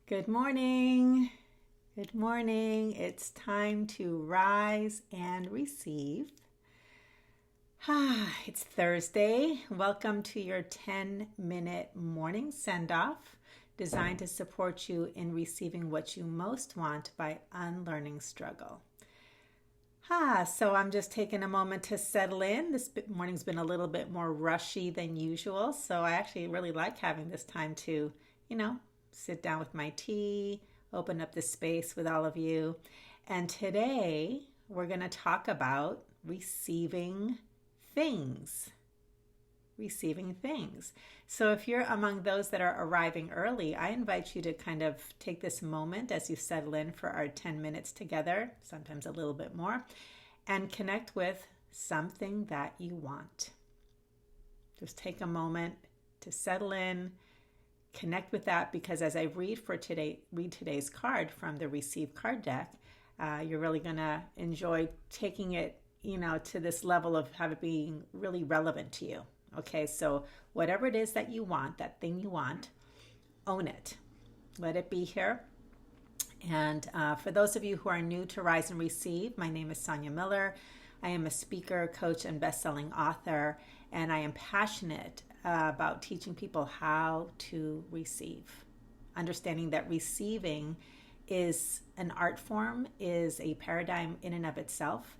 Good morning. Good morning. It's time to rise and receive. It's Thursday. Welcome to your 10-minute morning send-off designed to support you in receiving what you most want by unlearning struggle. So I'm just taking a moment to settle in. This morning's been a little bit more rushy than usual, so I actually really like having this time to, sit down with my tea, open up the space with all of you. And today we're going to talk about receiving things. Receiving things. So if you're among those that are arriving early, I invite you to kind of take this moment as you settle in for our 10 minutes together, sometimes a little bit more, and connect with something that you want. Just take a moment to settle in, connect with that, because as I read today's card from the Receive card deck, you're really going to enjoy taking it, to this level of have it being really relevant to you. Okay, so whatever it is that you want, that thing you want, own it. Let it be here. And for those of you who are new to Rise and Receive, my name is Sonia Miller. I am a speaker, coach, and best-selling author, and I am passionate about teaching people how to receive. Understanding that receiving is an art form, is a paradigm in and of itself,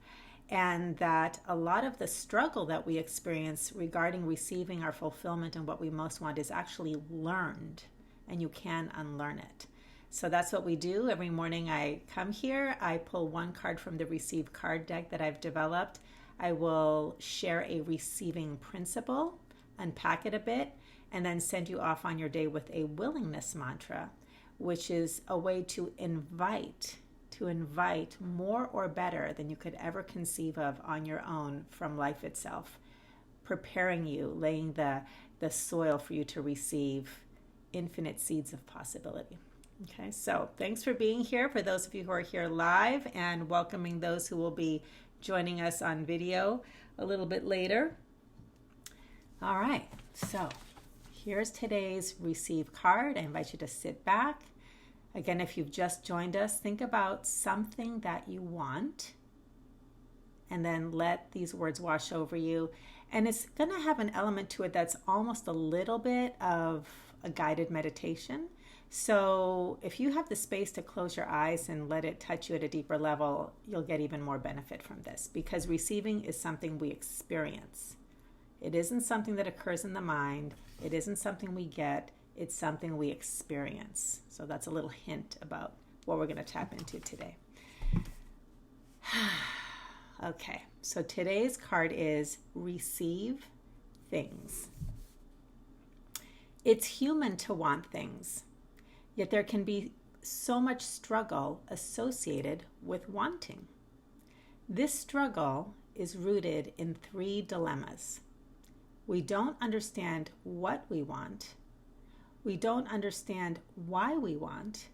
and that a lot of the struggle that we experience regarding receiving our fulfillment and what we most want is actually learned, and you can unlearn it. So that's what we do. Every morning I come here, I pull one card from the Receive card deck that I've developed. I will share a receiving principle, unpack it a bit, and then send you off on your day with a willingness mantra, which is a way to invite more or better than you could ever conceive of on your own from life itself, preparing you, laying the soil for you to receive infinite seeds of possibility. Okay, so thanks for being here, for those of you who are here live, and welcoming those who will be joining us on video a little bit later. All right, so here's today's Receive card. I invite you to sit back. Again, if you've just joined us, think about something that you want, and then let these words wash over you. And it's going to have an element to it that's almost a little bit of a guided meditation. So if you have the space to close your eyes and let it touch you at a deeper level, you'll get even more benefit from this, because receiving is something we experience. It isn't something that occurs in the mind. It isn't something we get. It's something we experience. So that's a little hint about what we're going to tap into today. Okay, so today's card is Receive Things. It's human to want things, yet there can be so much struggle associated with wanting. This struggle is rooted in 3 dilemmas. We don't understand what we want. We don't understand why we want.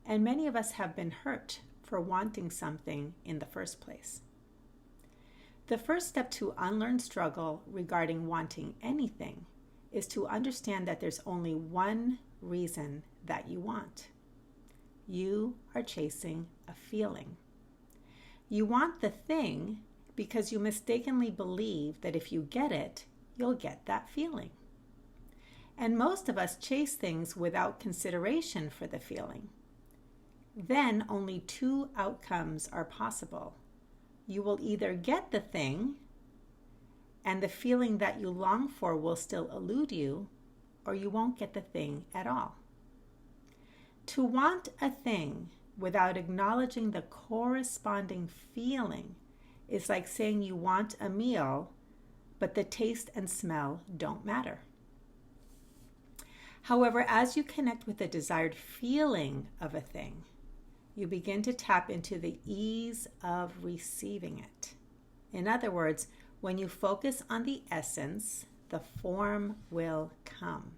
And many of us have been hurt for wanting something in the first place. The first step to unlearn struggle regarding wanting anything is to understand that there's only one reason that you want. You are chasing a feeling. You want the thing because you mistakenly believe that if you get it, you'll get that feeling. And most of us chase things without consideration for the feeling. Then only 2 outcomes are possible. You will either get the thing, and the feeling that you long for will still elude you, or you won't get the thing at all. To want a thing without acknowledging the corresponding feeling is like saying you want a meal, but the taste and smell don't matter. However, as you connect with the desired feeling of a thing, you begin to tap into the ease of receiving it. In other words, when you focus on the essence, the form will come.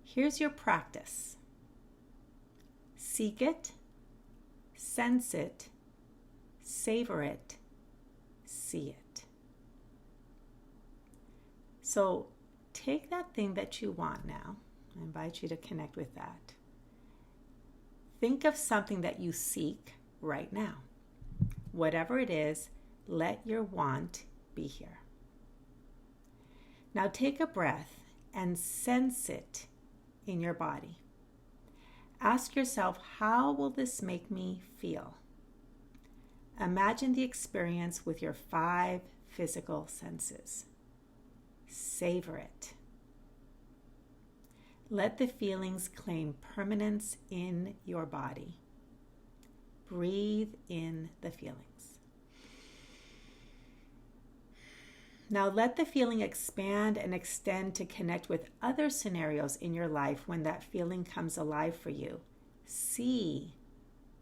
Here's your practice. Seek it, sense it, savor it, see it. So take that thing that you want now. I invite you to connect with that. think of something that you seek right now. Whatever it is, let your want be here. Now take a breath and sense it in your body. Ask yourself, how will this make me feel? Imagine the experience with your 5 physical senses. Savor it. Let the feelings claim permanence in your body. Breathe in the feelings. Now let the feeling expand and extend to connect with other scenarios in your life when that feeling comes alive for you. See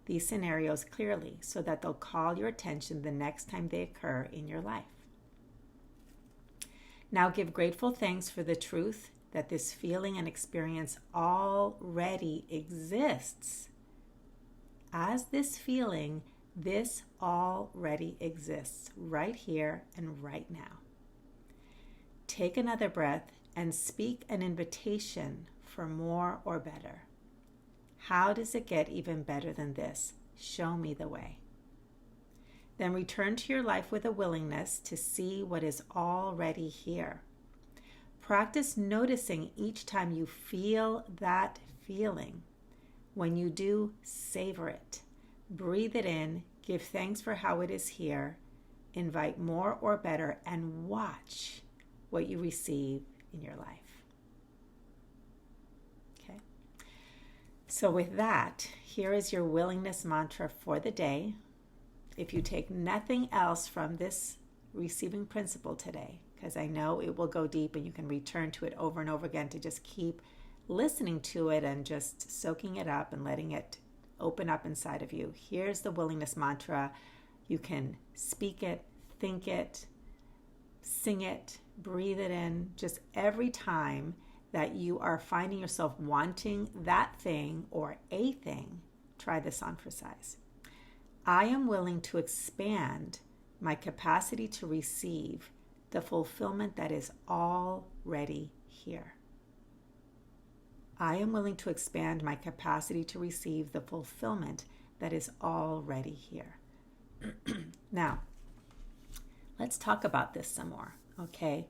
these scenarios clearly so that they'll call your attention the next time they occur in your life. Now give grateful thanks for the truth that this feeling and experience already exists. As this feeling, this already exists right here and right now. Take another breath and speak an invitation for more or better. How does it get even better than this? Show me the way. Then return to your life with a willingness to see what is already here. Practice noticing each time you feel that feeling. When you do, savor it. Breathe it in. Give thanks for how it is here. Invite more or better and watch what you receive in your life. Okay. So with that, here is your willingness mantra for the day. If you take nothing else from this receiving principle today, because I know it will go deep and you can return to it over and over again to just keep listening to it and just soaking it up and letting it open up inside of you. Here's the willingness mantra. You can speak it, think it, sing it, breathe it in. Just every time that you are finding yourself wanting that thing or a thing, try this on for size. I am willing to expand my capacity to receive the fulfillment that is already here. I am willing to expand my capacity to receive the fulfillment that is already here. Now, let's talk about this some more, okay?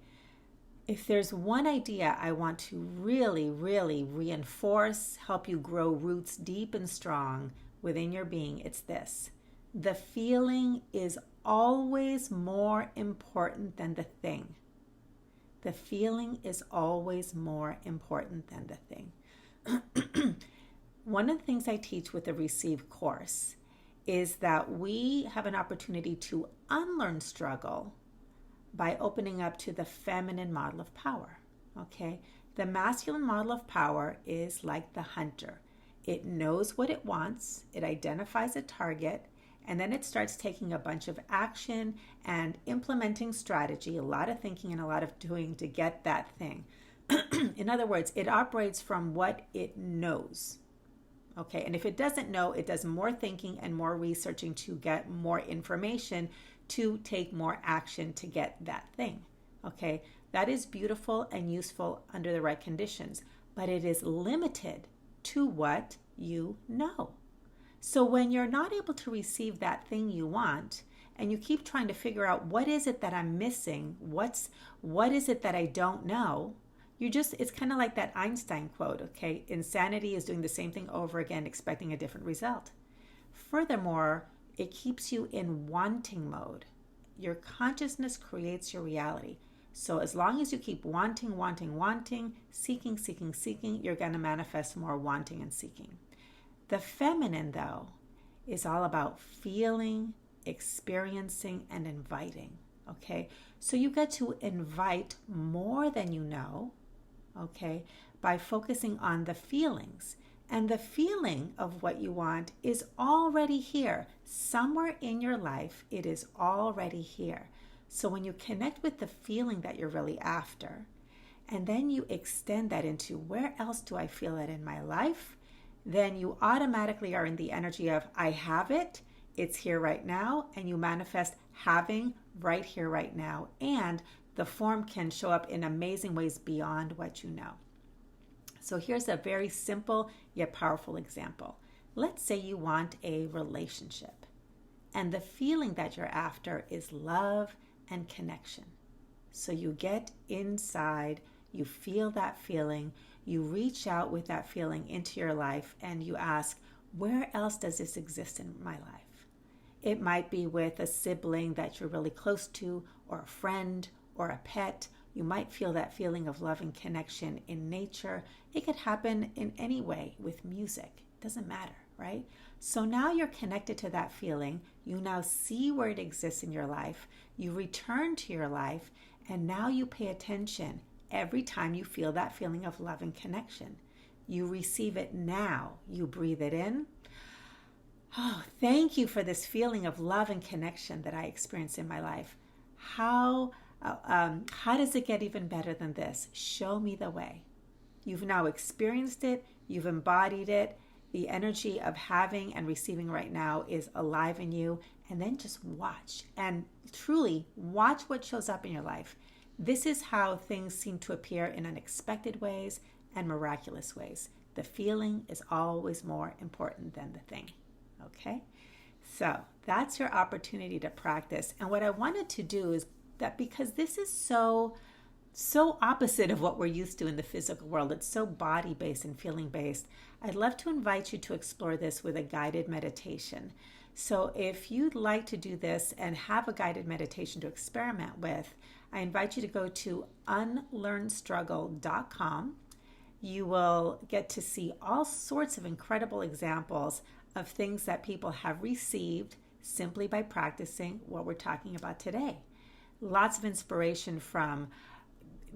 If there's one idea I want to really, really reinforce, help you grow roots deep and strong within your being, it's this. The feeling is always more important than the thing. The feeling is always more important than the thing. One of the things I teach with the Receive course is that we have an opportunity to unlearn struggle by opening up to the feminine model of power, okay? The masculine model of power is like the hunter. It knows what it wants, it identifies a target, and then it starts taking a bunch of action and implementing strategy, a lot of thinking and a lot of doing to get that thing. In other words, it operates from what it knows. Okay, and if it doesn't know, it does more thinking and more researching to get more information to take more action to get that thing. Okay, that is beautiful and useful under the right conditions, but it is limited to what you know. So when you're not able to receive that thing you want, and you keep trying to figure out what is it that I'm missing, what is it that I don't know, it's kind of like that Einstein quote, okay? Insanity is doing the same thing over again, expecting a different result. Furthermore, it keeps you in wanting mode. Your consciousness creates your reality. So as long as you keep wanting, seeking, you're going to manifest more wanting and seeking. The feminine, though, is all about feeling, experiencing, and inviting, okay? So you get to invite more than you know, okay, by focusing on the feelings. And the feeling of what you want is already here. Somewhere in your life, it is already here. So when you connect with the feeling that you're really after, and then you extend that into where else do I feel it in my life, then you automatically are in the energy of I have it, it's here right now, and you manifest having right here, right now. And the form can show up in amazing ways beyond what you know. So here's a very simple yet powerful example. Let's say you want a relationship, and the feeling that you're after is love and connection. So you get inside, you feel that feeling, you reach out with that feeling into your life, and you ask, where else does this exist in my life? It might be with a sibling that you're really close to, or a friend, or a pet. You might feel that feeling of love and connection in nature. It could happen in any way with music. It doesn't matter, right? So now you're connected to that feeling. You now see where it exists in your life. You return to your life, and now you pay attention every time you feel that feeling of love and connection. You receive it now. You breathe it in. Oh, thank you for this feeling of love and connection that I experience in my life. How does it get even better than this? Show me the way. You've now experienced it. You've embodied it. The energy of having and receiving right now is alive in you. And then just watch and truly watch what shows up in your life. This is how things seem to appear in unexpected ways and miraculous ways. The feeling is always more important than the thing. Okay? So that's your opportunity to practice. And what I wanted to do is that because this is so opposite of what we're used to in the physical world, it's so body-based and feeling-based, I'd love to invite you to explore this with a guided meditation. So if you'd like to do this and have a guided meditation to experiment with, I invite you to go to unlearnstruggle.com. You will get to see all sorts of incredible examples of things that people have received simply by practicing what we're talking about today. Lots of inspiration from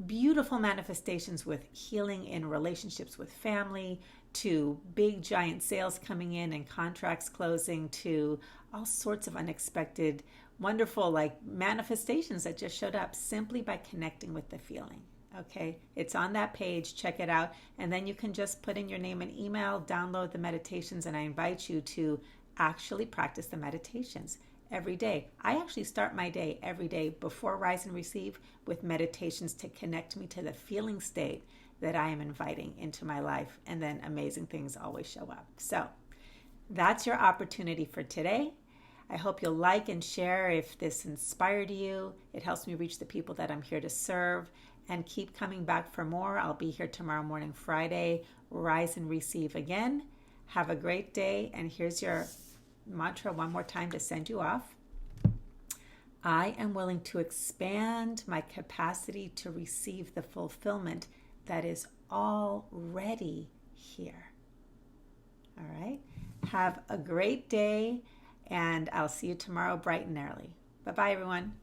beautiful manifestations with healing in relationships with family, to big giant sales coming in and contracts closing, to all sorts of unexpected, wonderful manifestations that just showed up simply by connecting with the feeling. Okay, it's on that page. Check it out. And then you can just put in your name and email, download the meditations, and I invite you to actually practice the meditations every day. I actually start my day every day before Rise and Receive with meditations to connect me to the feeling state that I am inviting into my life. And then amazing things always show up. So that's your opportunity for today. I hope you'll like and share if this inspired you. It helps me reach the people that I'm here to serve. And keep coming back for more. I'll be here tomorrow morning, Friday. Rise and receive again. Have a great day. And here's your mantra one more time to send you off. I am willing to expand my capacity to receive the fulfillment that is already here. All right. Have a great day. And I'll see you tomorrow bright and early. Bye-bye, everyone.